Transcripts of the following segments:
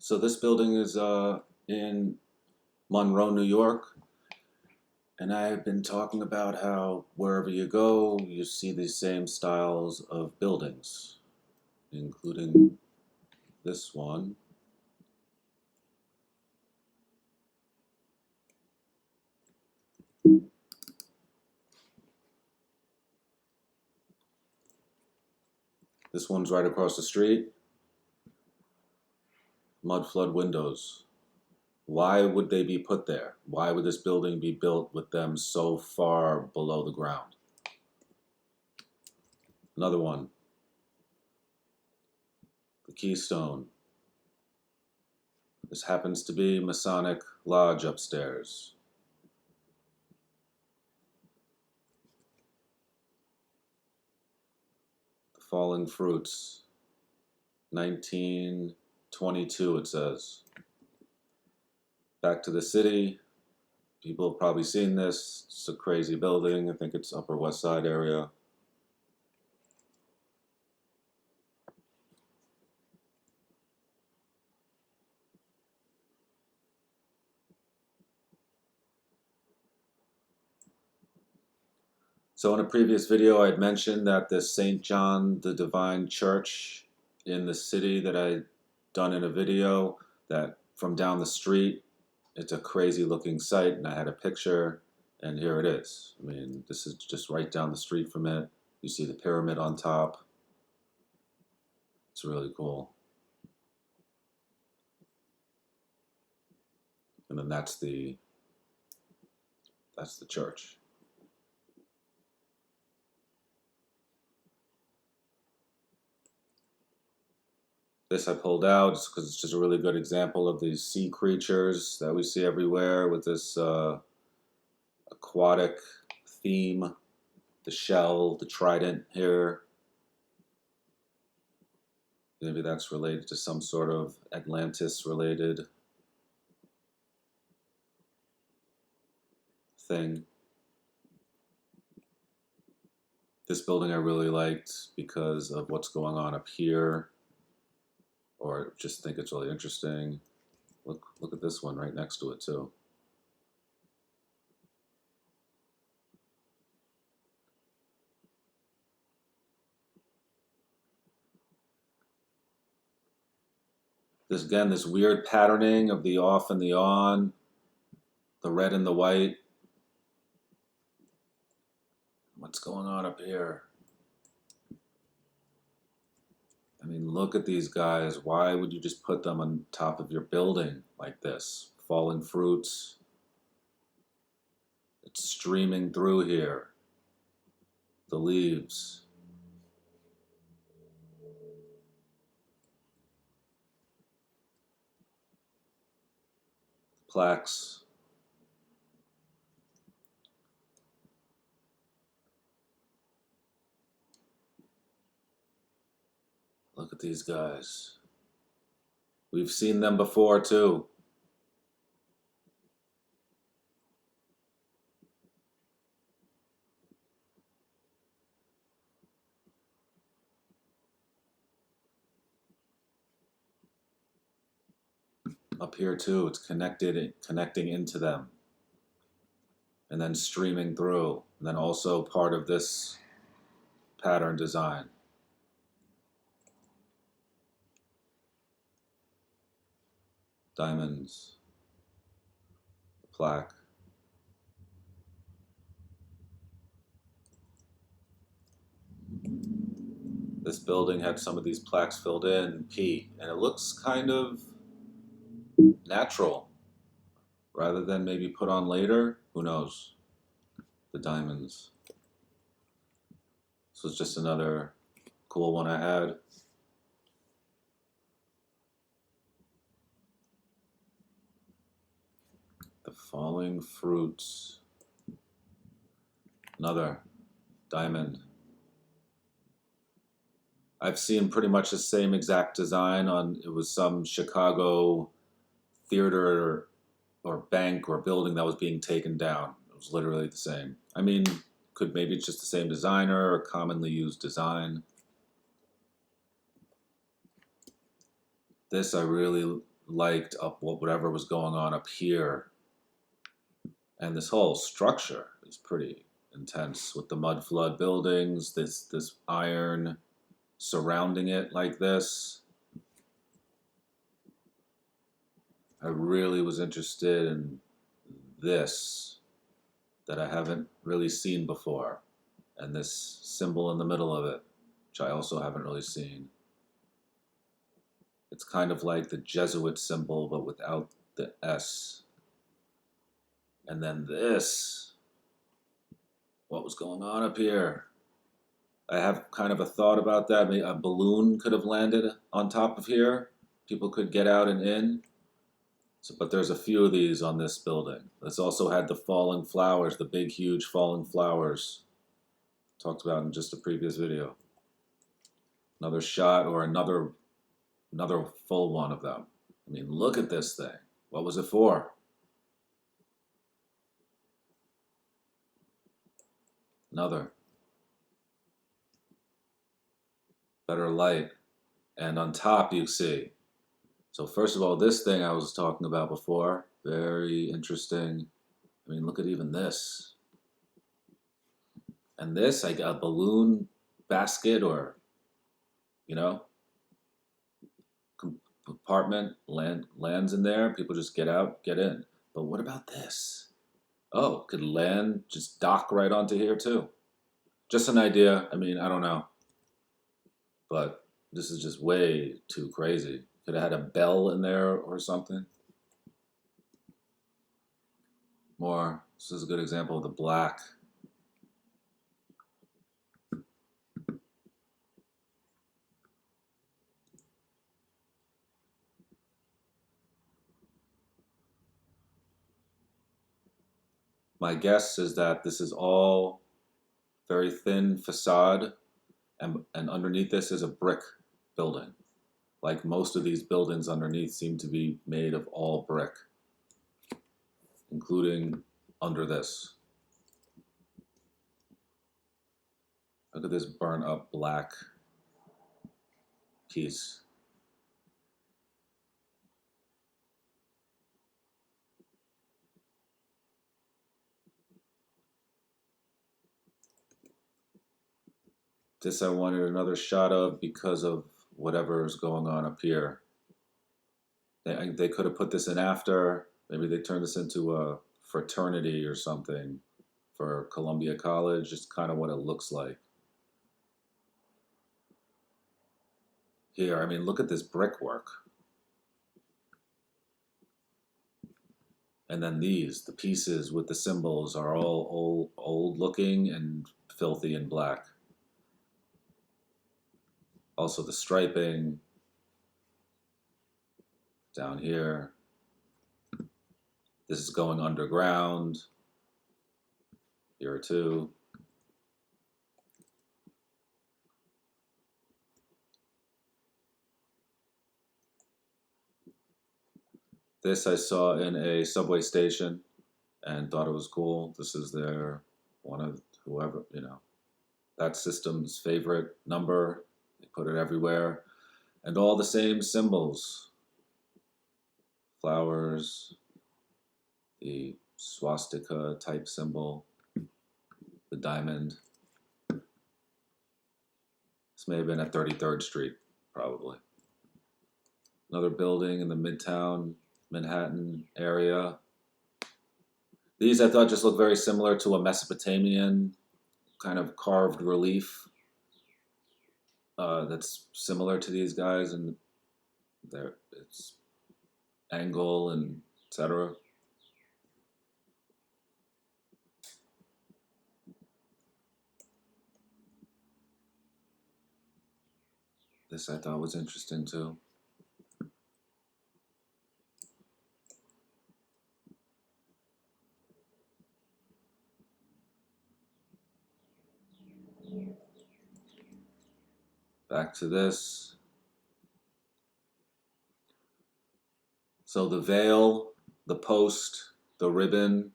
So this building is in Monroe, New York, and I have been talking about how wherever you go, you see these same styles of buildings, including this one. This one's right across the street. Mud flood windows. Why would they be put there? Why would this building be built with them so far below the ground? Another one. The keystone. This happens to be Masonic Lodge upstairs. The falling fruits. 1922 it says. Back to the city. People have probably seen this. It's a crazy building. I think it's Upper West Side area. So in a previous video, I had mentioned that this St. John the Divine Church in the city that I'd done in a video, that from down the street, it's a crazy looking site, and I had a picture, and here it is. I mean, this is just right down the street from it. You see the pyramid on top. It's really cool. And then that's the church. This I pulled out because it's just a really good example of these sea creatures that we see everywhere with this aquatic theme. The shell, the trident here. Maybe that's related to some sort of Atlantis-related thing. This building I really liked because of what's going on up here, or just think it's really interesting. Look at this one right next to it too. This again, this weird patterning of the off and the on, the red and the white. What's going on up here? I mean, look at these guys. Why would you just put them on top of your building like this? Falling fruits. It's streaming through here. The leaves. Plaques. Look at these guys. We've seen them before too. Up here too, it's connecting into them. And then streaming through. And then also part of this pattern design. Diamonds. Plaque. This building had some of these plaques filled in, P, and it looks kind of natural rather than maybe put on later. Who knows? The diamonds. This was just another cool one I had. The falling fruits. Another diamond. I've seen pretty much the same exact design on, it was some Chicago theater or bank or building that was being taken down. It was literally the same. I mean, maybe it's just the same designer or commonly used design. This I really liked up whatever was going on up here. And this whole structure is pretty intense with the mud flood buildings, this iron surrounding it like this. I really was interested in this that I haven't really seen before, and this symbol in the middle of it, which I also haven't really seen. It's kind of like the Jesuit symbol, but without the S. And then this, what was going on up here? I have kind of a thought about that. Maybe a balloon could have landed on top of here. People could get out and in. So, but there's a few of these on this building. It's also had the falling flowers, the big, huge falling flowers. Talked about in just a previous video. Another shot or another full one of them. I mean, look at this thing. What was it for? Another. Better light. And on top you see. So first of all, this thing I was talking about before, very interesting. I mean, look at even this. And this, like a balloon basket or, you know, compartment lands in there. People just get out, get in. But what about this? Oh, could land, just dock right onto here too. Just an idea. I mean, I don't know. But this is just way too crazy. Could have had a bell in there or something. More. This is a good example of the black. My guess is that this is all very thin facade, and underneath this is a brick building. Like most of these buildings underneath seem to be made of all brick, including under this. Look at this burnt up black piece. This I wanted another shot of because of whatever is going on up here. They could have put this in after. Maybe they turned this into a fraternity or something for Columbia College. Just kind of what it looks like. Here, I mean, look at this brickwork. And then these, the pieces with the symbols are all old looking and filthy and black. Also the striping down here. This is going underground. Here too. This I saw in a subway station and thought it was cool. This is their, one of whoever, you know, that system's favorite number. They put it everywhere. And all the same symbols. Flowers, the swastika type symbol, the diamond. This may have been at 33rd Street, probably. Another building in the Midtown Manhattan area. These I thought just looked very similar to a Mesopotamian kind of carved relief that's similar to these guys, and its angle and etc. This I thought was interesting too. Back to this. So the veil, the post, the ribbon,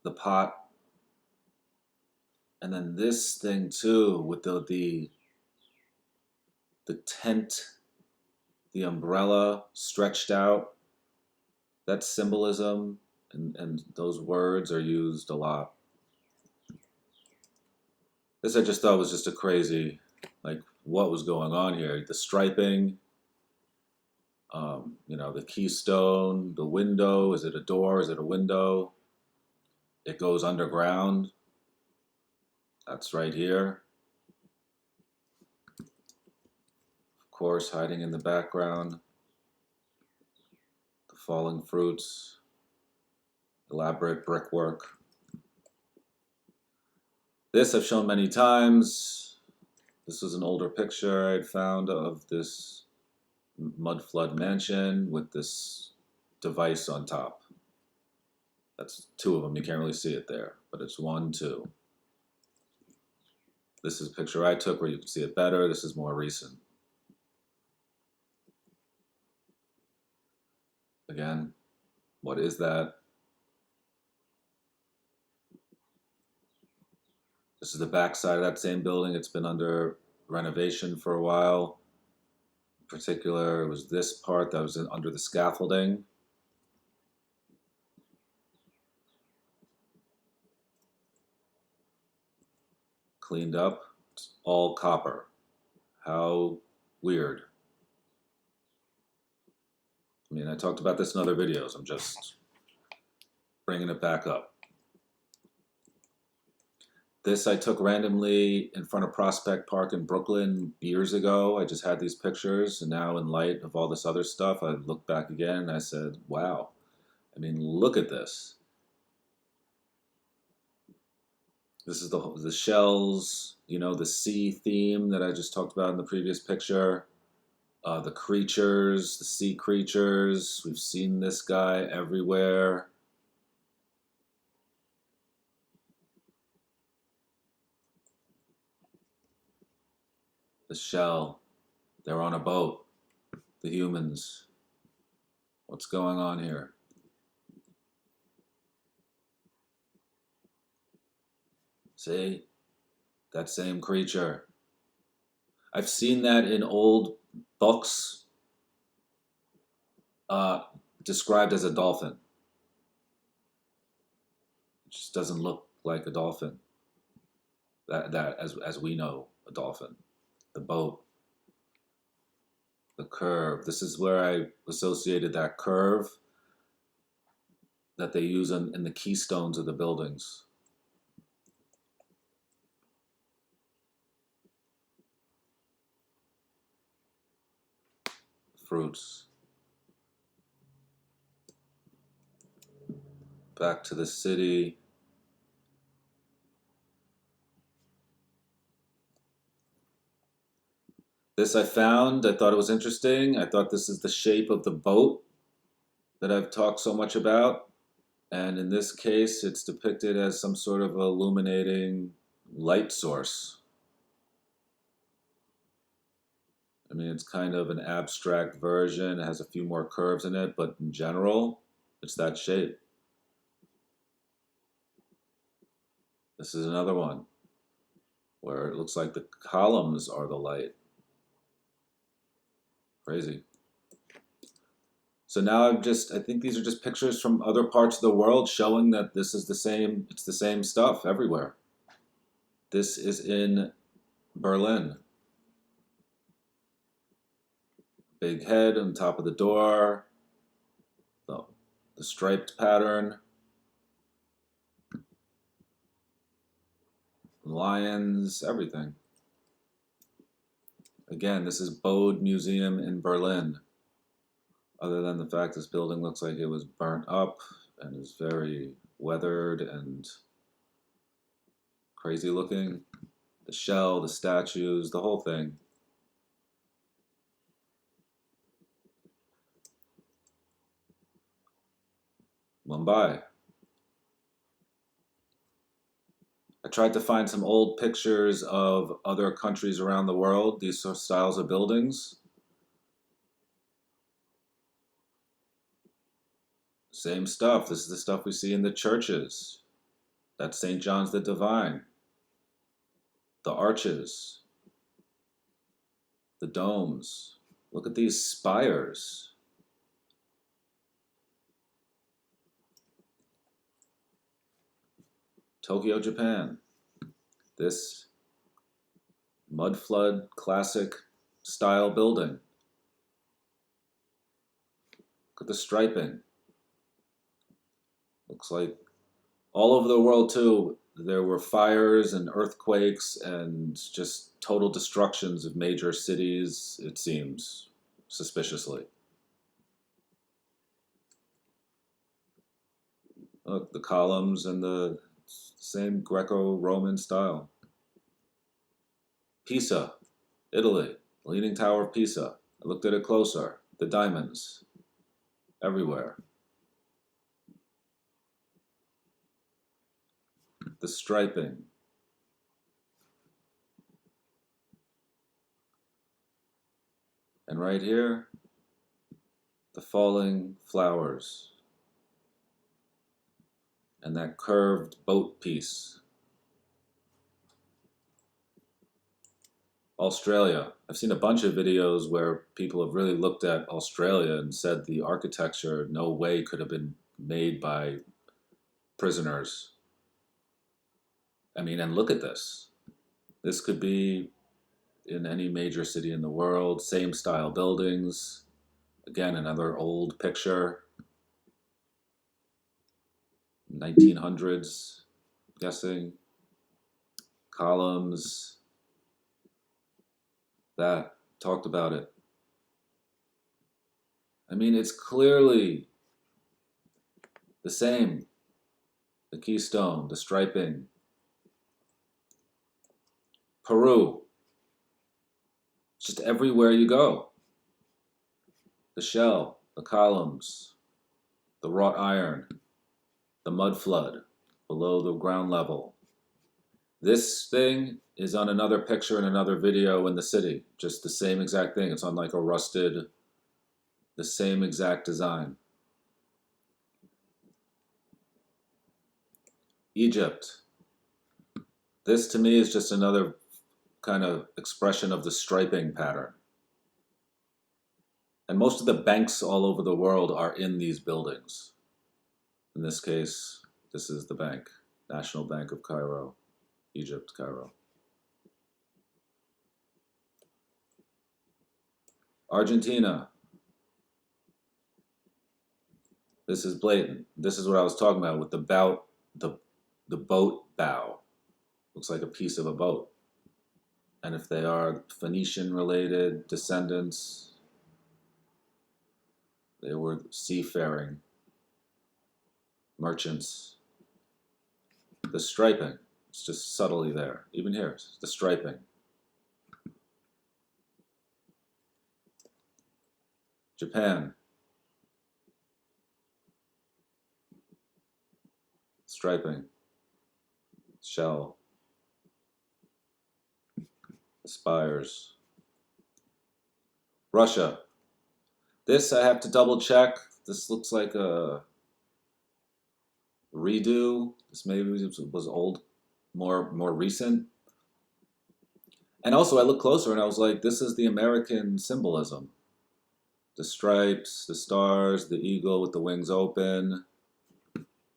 the pot, and then this thing too with the the tent, the umbrella stretched out. That symbolism and those words are used a lot. This I just thought was just a crazy, like, what was going on here? The striping, the keystone, the window. Is it a door? Is it a window? It goes underground. That's right here. Of course, hiding in the background. The falling fruits. Elaborate brickwork. This I've shown many times. This was an older picture I had found of this mud flood mansion with this device on top. That's two of them. You can't really see it there, but it's 1, 2. This is a picture I took where you can see it better. This is more recent. Again, what is that? This is the back side of that same building. It's been under renovation for a while. In particular, it was this part that was under the scaffolding. Cleaned up. It's all copper. How weird. I mean, I talked about this in other videos. I'm just bringing it back up. This I took randomly in front of Prospect Park in Brooklyn years ago. I just had these pictures, and now in light of all this other stuff, I looked back again and I said, wow. I mean, look at this. This is the shells, the sea theme that I just talked about in the previous picture. The creatures, the sea creatures. We've seen this guy everywhere. The shell. They're on a boat. The humans. What's going on here? See? That same creature. I've seen that in old books described as a dolphin. It just doesn't look like a dolphin. That as we know, a dolphin. The boat, the curve. This is where I associated that curve that they use in the keystones of the buildings. Fruits. Back to the city. This I found, I thought it was interesting. I thought this is the shape of the boat that I've talked so much about. And in this case, it's depicted as some sort of illuminating light source. I mean, it's kind of an abstract version. It has a few more curves in it, but in general, it's that shape. This is another one where it looks like the columns are the light. Crazy. So now I think these are just pictures from other parts of the world showing that this is it's the same stuff everywhere. This is in Berlin. Big head on top of the door. The striped pattern. Lions, everything. Again, this is Bode Museum in Berlin. Other than the fact this building looks like it was burnt up and is very weathered and crazy looking. The shell, the statues, the whole thing. Mumbai. I tried to find some old pictures of other countries around the world, these sort of styles of buildings. Same stuff. This is the stuff we see in the churches. That's St. John's the Divine. The arches. the domes. Look at these spires. Tokyo, Japan. This mud flood classic style building. Look at the striping. Looks like all over the world too, there were fires and earthquakes and just total destructions of major cities, it seems, suspiciously. Look, the columns and the same Greco-Roman style. Pisa, Italy, Leaning Tower of Pisa. I looked at it closer. The diamonds, everywhere. The striping. And right here, the falling flowers. And that curved boat piece. Australia. I've seen a bunch of videos where people have really looked at Australia and said the architecture no way could have been made by prisoners. I mean, and look at this. This could be in any major city in the world, same style buildings. Again, another old picture. 1900s, guessing. Columns. That, talked about it. I mean, it's clearly the same. The keystone, the striping. Peru. Just everywhere you go. The shell, the columns, the wrought iron, the mud flood below the ground level. This thing is on another picture in another video in the city. Just the same exact thing. It's on like a rusted, the same exact design. Egypt. This to me is just another kind of expression of the striping pattern. And most of the banks all over the world are in these buildings. In this case, this is the bank, National Bank of Cairo, Egypt, Cairo. Argentina. This is blatant. This is what I was talking about with the boat bow. Looks like a piece of a boat. And if they are Phoenician-related descendants, they were seafaring merchants. The striping, it's just subtly there. Even here, the striping. Japan. Striping. Shell. Spires. Russia. This I have to double check. This looks like a redo. This maybe was old, more recent. And also I looked closer and I was like, this is the American symbolism. The stripes, the stars, the eagle with the wings open.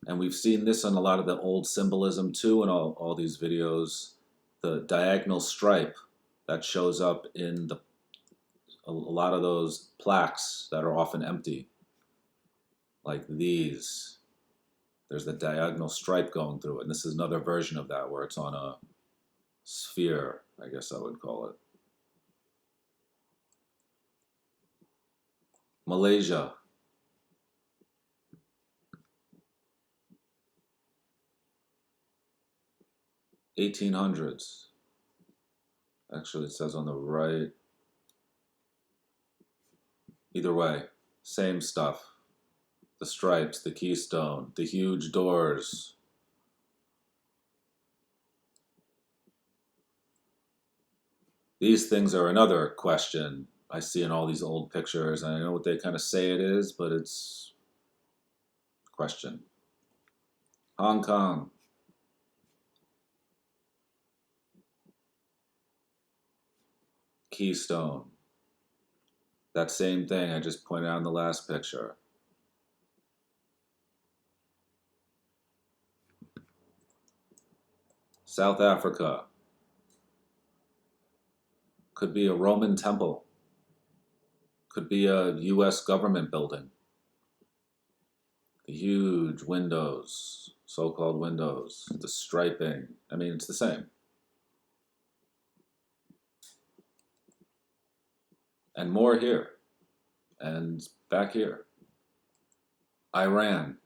And we've seen this on a lot of the old symbolism too in all these videos. The diagonal stripe that shows up in a lot of those plaques that are often empty. Like these. There's the diagonal stripe going through it. And this is another version of that where it's on a sphere, I guess I would call it. Malaysia. (1800s). Actually, it says on the right. Either way, same stuff. The stripes, the keystone, the huge doors. These things are another question I see in all these old pictures. And I know what they kind of say it is, but it's a question. Hong Kong. Keystone. That same thing I just pointed out in the last picture. South Africa. Could be a Roman temple. Could be a US government building. The huge windows, so-called windows, the striping. I mean, it's the same. And more here. And back here. Iran.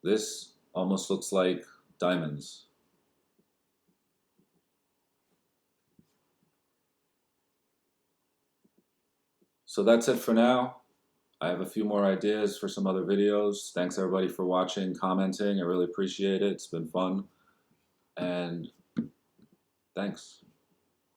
This almost looks like diamonds. So that's it for now. I have a few more ideas for some other videos. Thanks everybody for watching, commenting. I really appreciate it. It's been fun. And thanks.